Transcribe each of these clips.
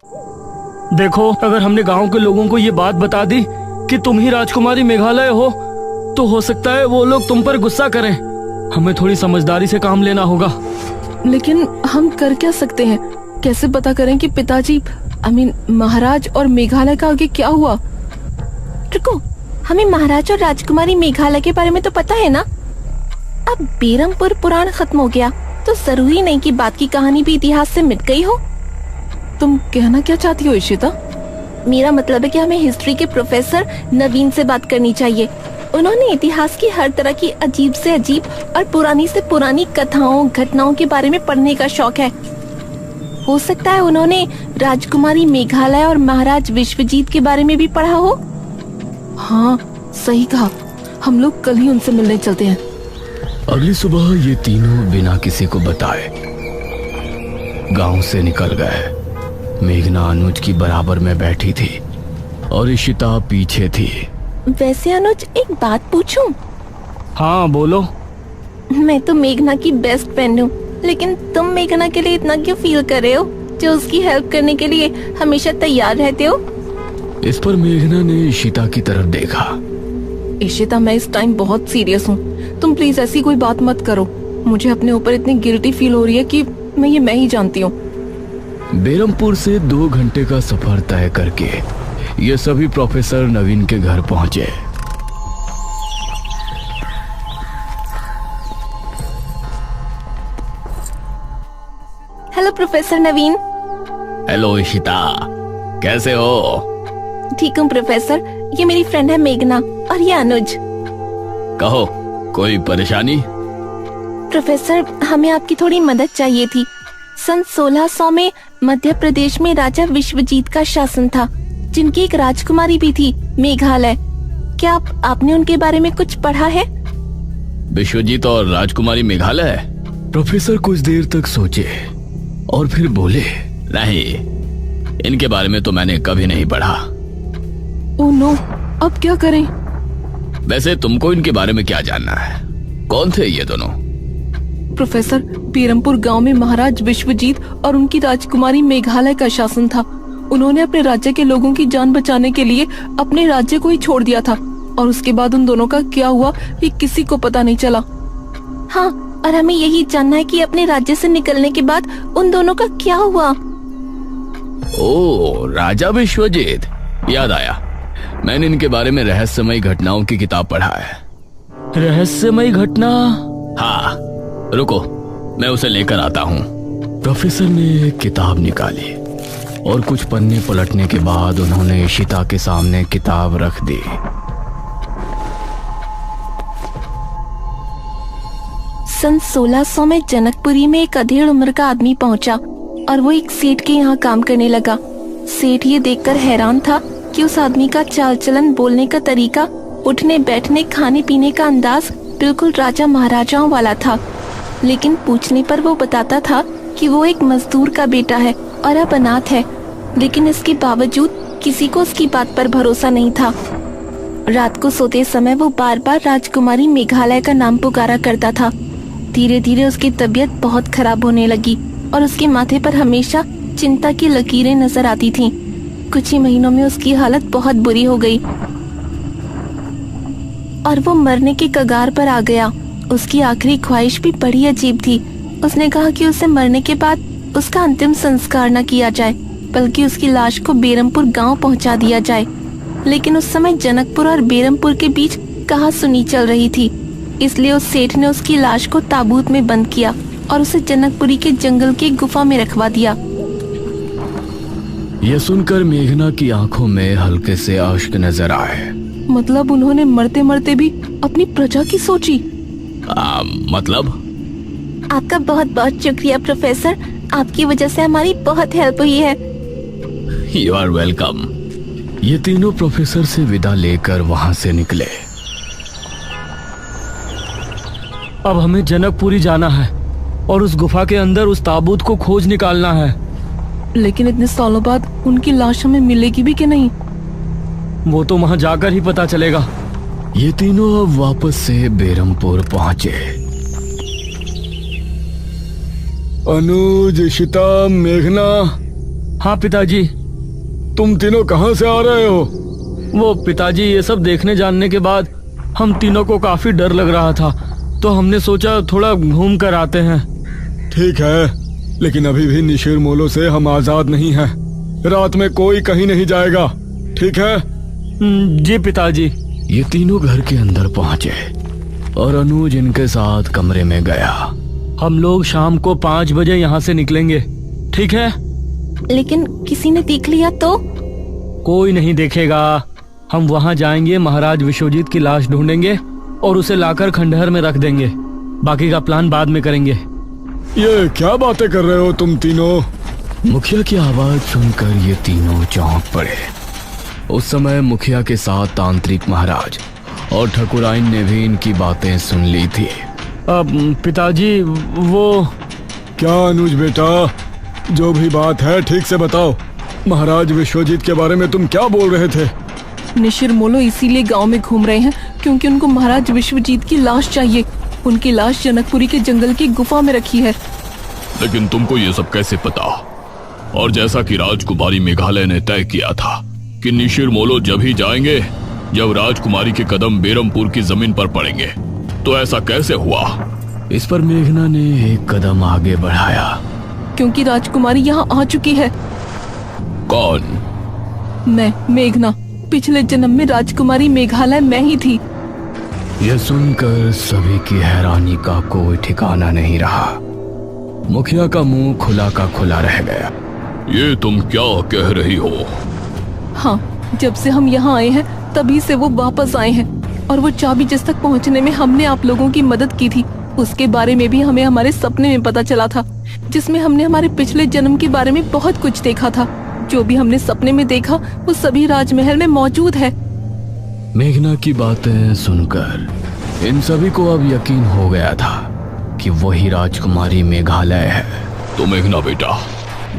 देखो, अगर हमने गांव के लोगों को ये बात बता दी कि तुम ही राजकुमारी मेघालय हो, तो हो सकता है वो लोग तुम पर गुस्सा करें। हमें थोड़ी समझदारी से काम लेना होगा। लेकिन हम कर क्या सकते हैं? कैसे पता करें कि पिताजी महाराज और मेघालय का आगे क्या हुआ? रुको, हमें महाराज और राजकुमारी मेघालय के बारे में तो पता है ना। अब बेरमपुर पुराण खत्म हो गया तो जरूरी नहीं कि बात की कहानी भी इतिहास से मिट गई हो। तुम कहना क्या चाहती हो इशिता? मेरा मतलब है कि हमें हिस्ट्री के प्रोफेसर नवीन से बात करनी चाहिए। उन्होंने इतिहास की हर तरह की अजीब से अजीब और पुरानी से पुरानी कथाओं घटनाओं के बारे में पढ़ने का शौक है। हो सकता है उन्होंने राजकुमारी मेघालय और महाराज विश्वजीत के बारे में भी पढ़ा हो। हाँ, सही कहा। हम लोग कल ही उनसे मिलने चलते हैं। अगली सुबह ये तीनों बिना किसी को बताए गांव से निकल गए। मेघना अनुज की बराबर में बैठी थी और इशिता पीछे थी। वैसे अनुज, एक बात पूछूं? हाँ बोलो। मैं तो मेघना की बेस्ट फ्रेंड हूँ, लेकिन तुम मेघना के लिए इतना क्यों फील कर रहे हो, जो उसकी हेल्प करने के लिए हमेशा तैयार रहते हो? इस पर मेघना ने इशिता की तरफ देखा। इशिता, मैं इस टाइम बहुत सीरियस हूँ। तुम प्लीज ऐसी कोई बात मत करो। मुझे अपने ऊपर इतनी गिल्टी फील हो रही है कि मैं ही जानती हूँ। बेरमपुर से 2 घंटे का सफर तय करके ये सभी प्रोफेसर नवीन के घर पहुंचे। हेलो प्रोफेसर नवीन। हेलो इशिता, कैसे हो? ठीक हूँ प्रोफेसर। ये मेरी फ्रेंड है मेघना और ये अनुज। कहो, कोई परेशानी? प्रोफेसर, हमें आपकी थोड़ी मदद चाहिए थी। सन 1600 में मध्य प्रदेश में राजा विश्वजीत का शासन था, जिनकी एक राजकुमारी भी थी, मेघालय। क्या आपने उनके बारे में कुछ पढ़ा है? विश्वजीत और राजकुमारी मेघालय? प्रोफेसर कुछ देर तक सोचे और फिर बोले, नहीं, इनके बारे में तो मैंने कभी नहीं पढ़ा। ओह नो, अब क्या करें? वैसे तुमको इनके बारे में क्या जानना है? कौन थे ये दोनों? प्रोफेसर, बेरमपुर गांव में महाराज विश्वजीत और उनकी राजकुमारी मेघालय का शासन था। उन्होंने अपने राज्य के लोगों की जान बचाने के लिए अपने राज्य को ही छोड़ दिया था, और उसके बाद उन दोनों का क्या हुआ ये किसी को पता नहीं चला। हाँ, और हमें यही जानना है कि अपने राज्य से निकलने के बाद उन दोनों का क्या हुआ। ओह, राजा विश्वजीत, याद आया। मैंने इनके बारे में रहस्यमयी घटनाओं की किताब पढ़ा है। रहस्यमयी घटना? हाँ, रुको, मैं उसे लेकर आता हूँ। प्रोफेसर ने एक किताब निकाली और कुछ पन्ने पलटने के बाद उन्होंने इशिता के सामने किताब रख दी। सन 1600 में जनकपुरी में एक अधेड़ उम्र का आदमी पहुंचा और वो एक सेठ के यहाँ काम करने लगा। सेठ ये देखकर हैरान था कि उस आदमी का चाल चलन, बोलने का तरीका, उठने बैठने, खाने पीने का अंदाज बिल्कुल राजा महाराजाओं वाला था। लेकिन पूछने पर वो बताता था कि वो एक मजदूर का बेटा है और अब अनाथ है। लेकिन इसके बावजूद किसी को उसकी बात पर भरोसा नहीं था। रात को सोते समय वो बार बार राजकुमारी मेघालय का नाम पुकारा करता था। धीरे धीरे उसकी तबीयत बहुत खराब होने लगी और उसके माथे पर हमेशा चिंता की लकीरें नजर आती थीं। कुछ ही महीनों में उसकी हालत बहुत बुरी हो गई और वो मरने के कगार पर आ गया। उसकी आखिरी ख्वाहिश भी बड़ी अजीब थी। उसने कहा कि उसे मरने के बाद उसका अंतिम संस्कार न किया जाए, बल्कि उसकी लाश को बेरमपुर गांव पहुंचा दिया जाए। लेकिन उस समय जनकपुर और बेरमपुर के बीच कहासुनी चल रही थी, इसलिए उस सेठ ने उसकी लाश को ताबूत में बंद किया और उसे जनकपुरी के जंगल की गुफा में रखवा दिया। यह सुनकर मेघना की आंखों में हल्के से अश्क नजर आए। मतलब उन्होंने मरते मरते भी अपनी प्रजा की सोची? मतलब? आपका बहुत बहुत शुक्रिया प्रोफेसर, आपकी वजह से हमारी बहुत हेल्प हुई है। You are welcome. ये तीनों प्रोफेसर से विदा लेकर वहां से निकले। अब हमें जनकपुरी जाना है और उस गुफा के अंदर उस ताबूत को खोज निकालना है। लेकिन इतने सालों बाद उनकी लाश हमें मिलेगी भी कि नहीं? वो तो वहां जाकर ही पता चलेगा। ये तीनों अब वापस से बेरमपुर पहुंचे। अनुज, इशिता, मेघना, हाँ पिताजी। तुम तीनों कहाँ से आ रहे हो? वो पिताजी, ये सब देखने जानने के बाद हम तीनों को काफी डर लग रहा था, तो हमने सोचा थोड़ा घूम कर आते हैं। ठीक है, लेकिन अभी भी निशिर मोलो से हम आजाद नहीं हैं। रात में कोई कहीं नहीं जाएगा, ठीक है? जी पिताजी। ये तीनों घर के अंदर पहुंचे और अनुज इनके साथ कमरे में गया। हम लोग शाम को 5 बजे यहाँ से निकलेंगे, ठीक है? लेकिन किसी ने देख लिया तो? कोई नहीं देखेगा। हम वहाँ जाएंगे, महाराज विश्वजीत की लाश ढूंढेंगे और उसे लाकर खंडहर में रख देंगे। बाकी का प्लान बाद में करेंगे। ये क्या बातें कर रहे हो तुम तीनों? मुखिया की आवाज सुनकर ये तीनों चौंक पड़े। उस समय मुखिया के साथ तांत्रिक महाराज और ठकुराइन ने भी इनकी बातें सुन ली थी। अब पिताजी, वो क्या अनुज बेटा, जो भी बात है ठीक से बताओ। महाराज विश्वजीत के बारे में तुम क्या बोल रहे थे? निशिर मोलो इसीलिए गांव में घूम रहे हैं क्योंकि उनको महाराज विश्वजीत की लाश चाहिए। उनकी लाश जनकपुरी के जंगल की गुफा में रखी है। लेकिन तुमको ये सब कैसे पता? और जैसा कि राजकुमारी मेघालय ने तय किया था कि निशिर मोलो जब ही जाएंगे जब राजकुमारी के कदम बेरमपुर की जमीन पर पड़ेंगे, तो ऐसा कैसे हुआ? इस पर मेघना ने एक कदम आगे बढ़ाया। क्योंकि राजकुमारी यहाँ आ चुकी है। कौन? मैं, मेघना। पिछले जन्म में राजकुमारी मेघालय मैं ही थी। यह सुनकर सभी की हैरानी का कोई ठिकाना नहीं रहा। मुखिया का मुंह खुला का खुला रह गया। ये तुम क्या कह रही हो? हाँ, जब से हम यहाँ आए हैं तभी से वो वापस आए हैं। और वो चाबी जिस तक पहुँचने में हमने आप लोगों की मदद की थी, उसके बारे में भी हमें हमारे सपने में पता चला था, जिसमें हमने हमारे पिछले जन्म के बारे में बहुत कुछ देखा था। जो भी हमने सपने में देखा वो सभी राजमहल में मौजूद है। मेघना की बातें सुनकर इन सभी को अब यकीन हो गया था कि वही राजकुमारी मेघालय है। तो मेघना बेटा,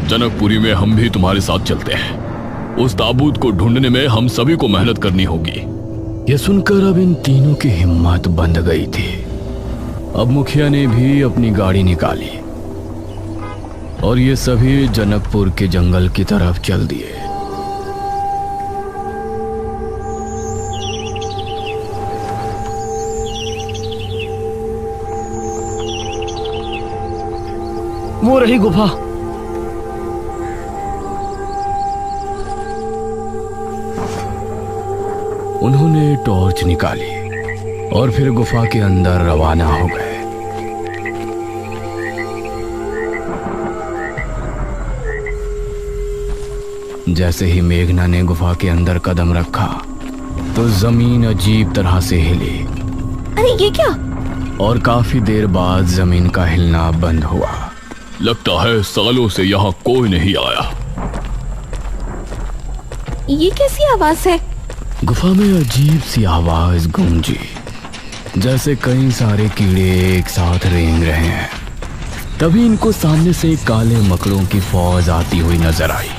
जनकपुरी में हम भी तुम्हारे साथ चलते हैं। उस ताबूत को ढूंढने में हम सभी को मेहनत करनी होगी। यह सुनकर अब इन तीनों की हिम्मत बंध गई थी। अब मुखिया ने भी अपनी गाड़ी निकाली और ये सभी जनकपुर के जंगल की तरफ चल दिए। वो रही गुफा। उन्होंने टॉर्च निकाली और फिर गुफा के अंदर रवाना हो गए। जैसे ही मेघना ने गुफा के अंदर कदम रखा तो जमीन अजीब तरह से हिली। अरे ये क्या? और काफी देर बाद जमीन का हिलना बंद हुआ। लगता है सालों से यहाँ कोई नहीं आया। ये कैसी आवाज है? गुफा में अजीब सी आवाज गूंजी, जैसे कई सारे कीड़े एक साथ रेंग रहे हैं। तभी इनको सामने से काले मकड़ों की फौज आती हुई नजर आई।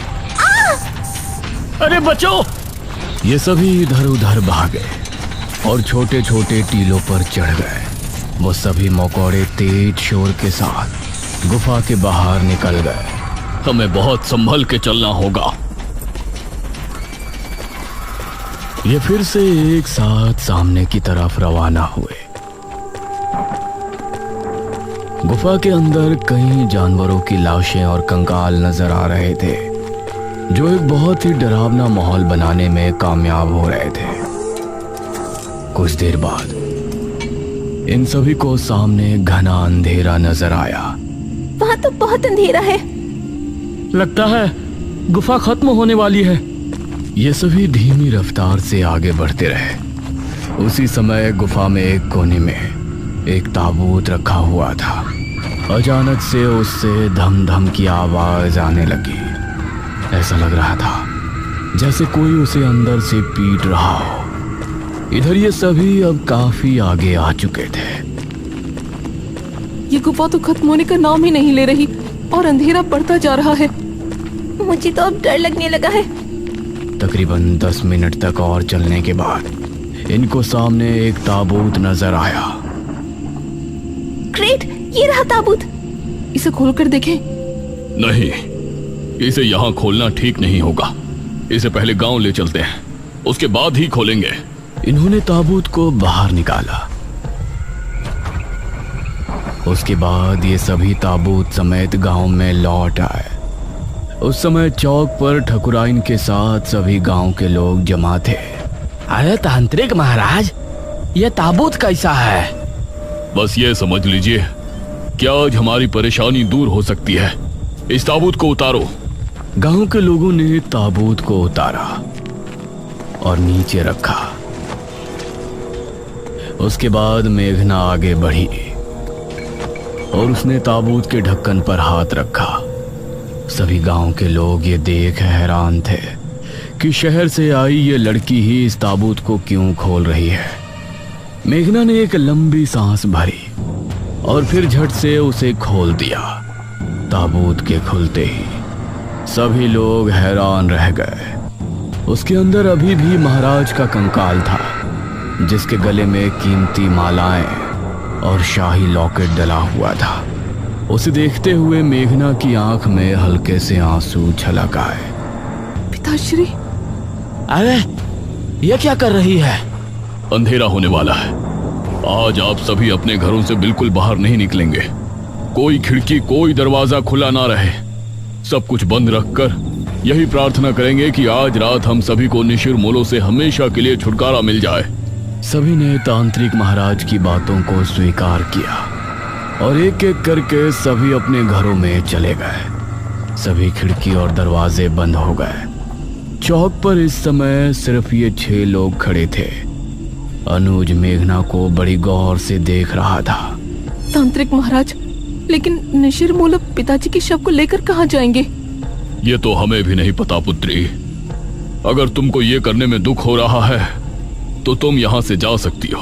अरे बचो! ये सभी इधर उधर भागे और छोटे छोटे टीलों पर चढ़ गए। वो सभी मकोड़े तेज शोर के साथ गुफा के बाहर निकल गए। हमें बहुत संभल के चलना होगा। ये फिर से एक साथ सामने की तरफ रवाना हुए। गुफा के अंदर कई जानवरों की लाशें और कंकाल नजर आ रहे थे, जो एक बहुत ही डरावना माहौल बनाने में कामयाब हो रहे थे। कुछ देर बाद इन सभी को सामने घना अंधेरा नजर आया। वहाँ तो बहुत अंधेरा है। लगता है गुफा खत्म होने वाली है। ये सभी धीमी रफ्तार से आगे बढ़ते रहे। उसी समय गुफा में एक कोने में एक ताबूत रखा हुआ था। अचानक से उससे धम धम की आवाज आने लगी। ऐसा लग रहा था जैसे कोई उसे अंदर से पीट रहा हो। इधर ये सभी अब काफी आगे आ चुके थे। ये गुफा तो खत्म होने का नाम ही नहीं ले रही और अंधेरा बढ़ता जा रहा है। मुझे तो अब डर लगने लगा है। तकरीबन 10 मिनट तक और चलने के बाद इनको सामने एक ताबूत नजर आया। ग्रेट, ये रहा ताबूत। इसे खोलकर देखें। नहीं, इसे यहाँ खोलना ठीक नहीं होगा। इसे पहले गांव ले चलते हैं, उसके बाद ही खोलेंगे। इन्होंने ताबूत को बाहर निकाला। उसके बाद ये सभी ताबूत समेत गांव में लौट आए। उस समय चौक पर ठकुराइन के साथ सभी गांव के लोग जमा थे। अरे तांत्रिक महाराज, ये ताबूत कैसा है? बस ये समझ लीजिए कि आज हमारी परेशानी दूर हो सकती है। इस ताबूत को उतारो। गांव के लोगों ने ताबूत को उतारा और नीचे रखा। उसके बाद मेघना आगे बढ़ी और उसने ताबूत के ढक्कन पर हाथ रखा। सभी गांव के लोग ये देख हैरान थे कि शहर से आई ये लड़की ही इस ताबूत को क्यों खोल रही है। मेघना ने एक लंबी सांस भरी और फिर झट से उसे खोल दिया। ताबूत के खुलते ही सभी लोग हैरान रह गए। उसके अंदर अभी भी महाराज का कंकाल था, जिसके गले में कीमती मालाएं और शाही लॉकेट डला हुआ था। उसे देखते हुए मेघना की आंख में हल्के से आंसू छलक आए। पिताश्री, अरे ये क्या कर रही है? अंधेरा होने वाला है। आज आप सभी अपने घरों से बिल्कुल बाहर नहीं निकलेंगे। कोई खिड़की, कोई दरवाजा खुला ना रहे। सब कुछ बंद रखकर यही प्रार्थना करेंगे कि आज रात हम सभी को निशिर मोलो से हमेशा के लिए छुटकारा मिल जाए। सभी ने तांत्रिक महाराज की बातों को स्वीकार किया और एक एक करके सभी अपने घरों में चले गए। सभी खिड़की और दरवाजे बंद हो गए। चौक पर इस समय सिर्फ ये 6 लोग खड़े थे। अनुज मेघना को बड़ी गौर से देख रहा था। तांत्रिक महाराज, लेकिन निशिर मोलो पिताजी के शव को लेकर कहाँ जाएंगे? ये तो हमें भी नहीं पता पुत्री। अगर तुमको ये करने में दुख हो रहा है तो तुम यहाँ से जा सकती हो।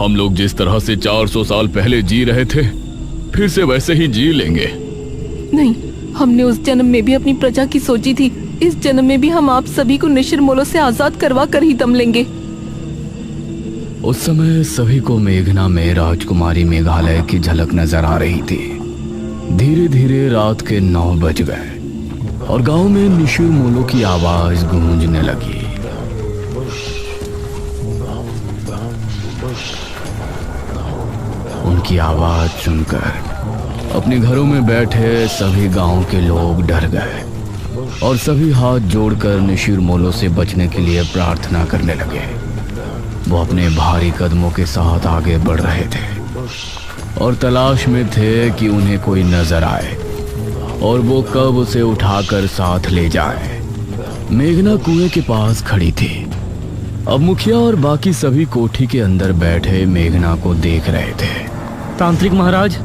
हम लोग जिस तरह से 400 साल पहले जी रहे थे, फिर से वैसे ही जी लेंगे। नहीं, हमने उस जन्म में भी अपनी प्रजा की सोची थी। इस जन्म में भी हम आप सभी को निशिर मोलो से आजाद करवा कर ही दम लेंगे। उस समय सभी को मेघना में राजकुमारी मेघालय की झलक नजर आ रही थी। धीरे धीरे रात के 9 बज गए और गांव में निशिर मोलो की आवाज गूंजने लगी। उनकी आवाज सुनकर अपने घरों में बैठे सभी गांव के लोग डर गए और सभी हाथ जोड़कर निशिर मोलो से बचने के लिए प्रार्थना करने लगे। वो अपने भारी कदमों के साथ आगे बढ़ रहे थे और तलाश में थे कि उन्हें कोई नजर आए और वो कब उसे उठाकर साथ ले जाए। मेघना कुएं के पास खड़ी थी। अब मुखिया और बाकी सभी कोठी के अंदर बैठे मेघना को देख रहे थे। तांत्रिक महाराज,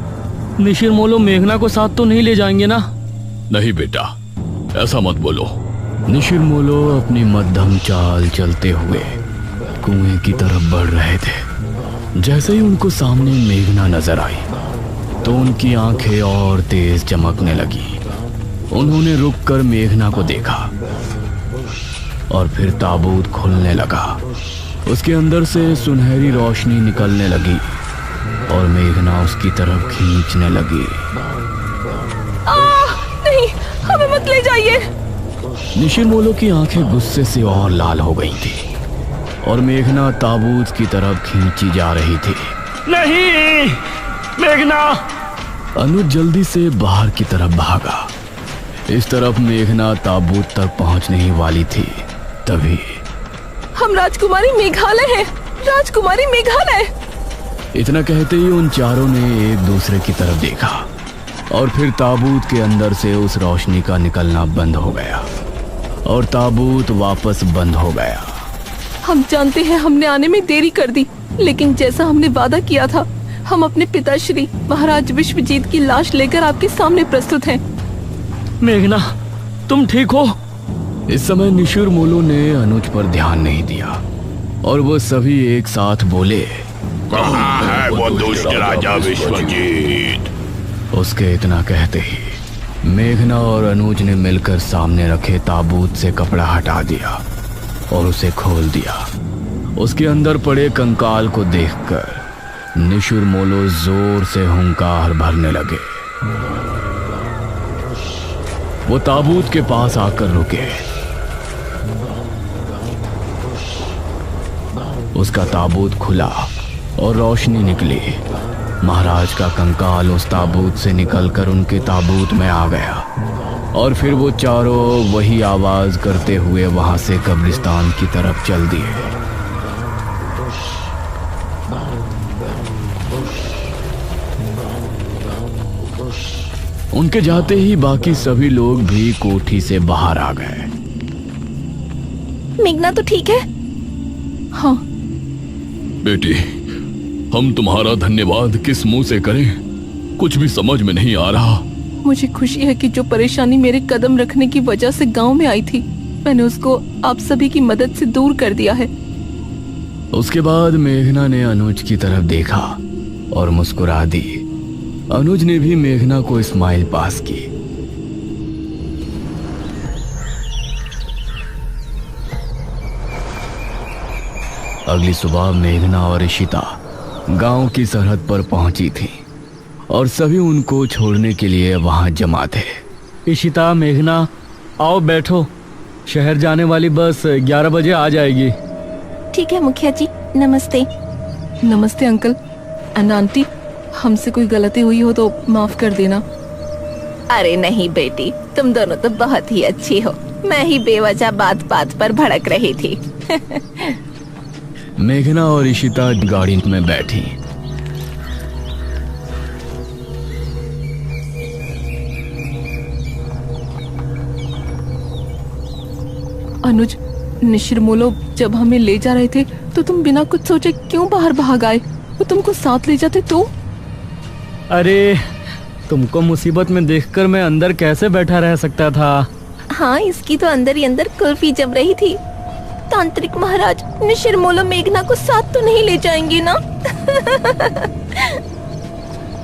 निशिर मोलो मेघना को साथ तो नहीं ले जाएंगे ना? नहीं बेटा, ऐसा मत बोलो। निशिर मोलो अपनी मध्यम चाल चलते हुए कुएं की तरफ बढ़ रहे थे। जैसे ही उनको सामने मेघना नजर आई तो उनकी आंखें और तेज चमकने लगी। उन्होंने रुककर मेघना को देखा और फिर ताबूत खुलने लगा। उसके अंदर से सुनहरी रोशनी निकलने लगी और मेघना उसकी तरफ खींचने लगी। नहीं, हमें मत ले जाइए। निशिर मोलो की आंखें गुस्से से और लाल हो गई थी और मेघना ताबूत की तरफ खींची जा रही थी। नहीं मेघना! अनुज जल्दी से बाहर की तरफ भागा। इस तरफ मेघना ताबूत तक पहुंचने ही वाली थी, तभी हम राजकुमारी मेघालय हैं। राजकुमारी मेघालय! इतना कहते ही उन चारों ने एक दूसरे की तरफ देखा और फिर ताबूत के अंदर से उस रोशनी का निकलना बंद हो गया और ताबूत वापस बंद हो गया। हम जानते हैं हमने आने में देरी कर दी, लेकिन जैसा हमने वादा किया था, हम अपने पिताश्री महाराज विश्वजीत की लाश लेकर आपके सामने प्रस्तुत हैं। मेघना, तुम ठीक हो? इस समय निशिर मोलो ने अनुज पर ध्यान नहीं दिया और वो सभी एक साथ बोले, कहाँ है वो दुष्ट राजा विश्वजीत? उसके इतना कहते ही मेघना और अनुज ने मिलकर सामने रखे ताबूत से कपड़ा हटा दिया और उसे खोल दिया। उसके अंदर पड़े कंकाल को देखकर निशिर मोलो जोर से हुंकार भरने लगे। वो ताबूत के पास आकर रुके। उसका ताबूत खुला और रोशनी निकली। महाराज का कंकाल उस ताबूत से निकलकर उनके ताबूत में आ गया और फिर वो चारों वही आवाज करते हुए वहां से कब्रिस्तान की तरफ चल दिए। उनके जाते ही बाकी सभी लोग भी कोठी से बाहर आ गए। मेघना तो ठीक है? हाँ। बेटी, हम तुम्हारा धन्यवाद किस मुंह से करें, कुछ भी समझ में नहीं आ रहा। मुझे खुशी है कि जो परेशानी मेरे कदम रखने की वजह से गांव में आई थी, मैंने उसको आप सभी की मदद से दूर कर दिया है। उसके बाद मेघना ने अनुज की तरफ देखा और मुस्कुरा दी। अनुज ने भी मेघना को स्माइल पास की। अगली सुबह मेघना और इशिता गांव की सरहद पर पहुंची थी और सभी उनको छोड़ने के लिए वहां जमा थे। इशिता, मेघना, आओ बैठो। शहर जाने वाली बस 11 बजे आ जाएगी। ठीक है मुखिया जी, नमस्ते। नमस्ते अंकल एंड आंटी, हमसे कोई गलती हुई हो तो माफ कर देना। अरे नहीं बेटी, तुम दोनों तो बहुत ही अच्छी हो। मैं ही बेवजह बात बात पर भड़क रही थी। मेघना और इशिता गाड़ी में बैठी। अनुज, निशिरमोलो जब हमें ले जा रहे थे तो तुम बिना कुछ सोचे क्यों बाहर भाग आए? वो तुमको साथ ले जाते तो? अरे, तुमको मुसीबत में देखकर मैं अंदर कैसे बैठा रह सकता था? हाँ, इसकी तो अंदर ही अंदर कुल्फी जम रही थी। तांत्रिक महाराज, निशिरमोलो मेघना को साथ तो नहीं ले जाएंगे ना?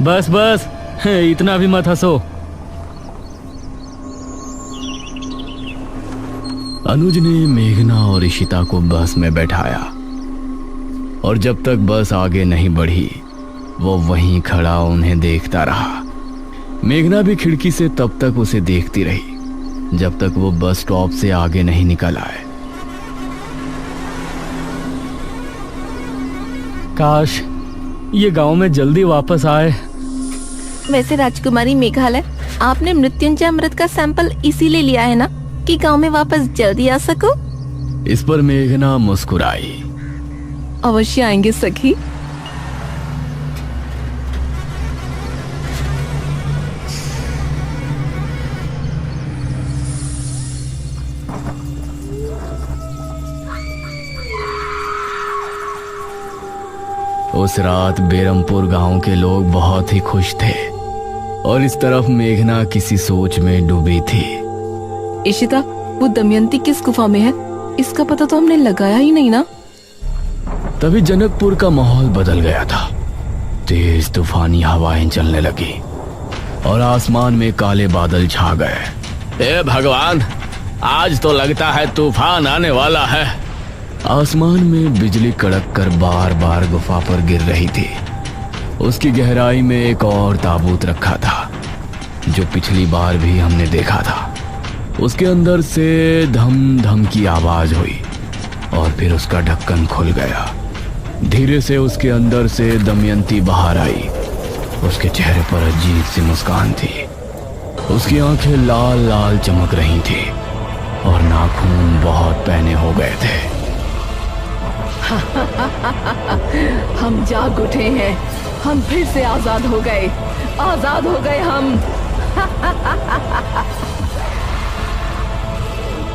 बस बस, इतना भी मत हंसो। अनुज ने मेघना और इशिता को बस में बैठाया और जब तक बस आगे नहीं बढ़ी वो वहीं खड़ा उन्हें देखता रहा। मेघना भी खिड़की से तब तक उसे देखती रही जब तक वो बस स्टॉप से आगे नहीं निकल आए। काश ये गांव में जल्दी वापस आए। वैसे राजकुमारी मेघालय, आपने मृत्युंजय अमृत का सैंपल इसीलिए लिया है ना कि गांव में वापस जल्दी आ सको? इस पर मेघना मुस्कुराई। अवश्य आएंगे सखी। उस रात बेरमपुर गांव के लोग बहुत ही खुश थे और इस तरफ मेघना किसी सोच में डूबी थी। इशिता, वो दमयंती किस गुफा में है? इसका पता तो हमने लगाया ही नहीं ना। तभी जनकपुर का माहौल बदल गया था। तेज तूफानी हवाएं चलने लगी और आसमान में काले बादल छा गए। हे भगवान, आज तो लगता है तूफान आने वाला है। आसमान में बिजली कड़क कर बार बार गुफा पर गिर रही थी। उसकी गहराई में एक और ताबूत रखा था जो पिछली बार भी हमने देखा था। उसके अंदर से धम धम की आवाज हुई और फिर उसका ढक्कन खुल गया। धीरे से उसके अंदर से दमयंती बाहर आई। उसके चेहरे पर अजीब सी मुस्कान थी। उसकी आंखें लाल लाल चमक रही थी और नाखून बहुत पैने हो गए थे। हम जाग उठे हैं, हम फिर से आजाद हो गए, आजाद हो गए हम।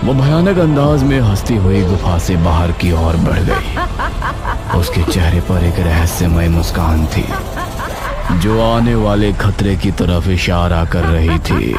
वो भयानक अंदाज में हंसती हुई गुफा से बाहर की ओर बढ़ गई। उसके चेहरे पर एक रहस्यमय मुस्कान थी जो आने वाले खतरे की तरफ इशारा कर रही थी।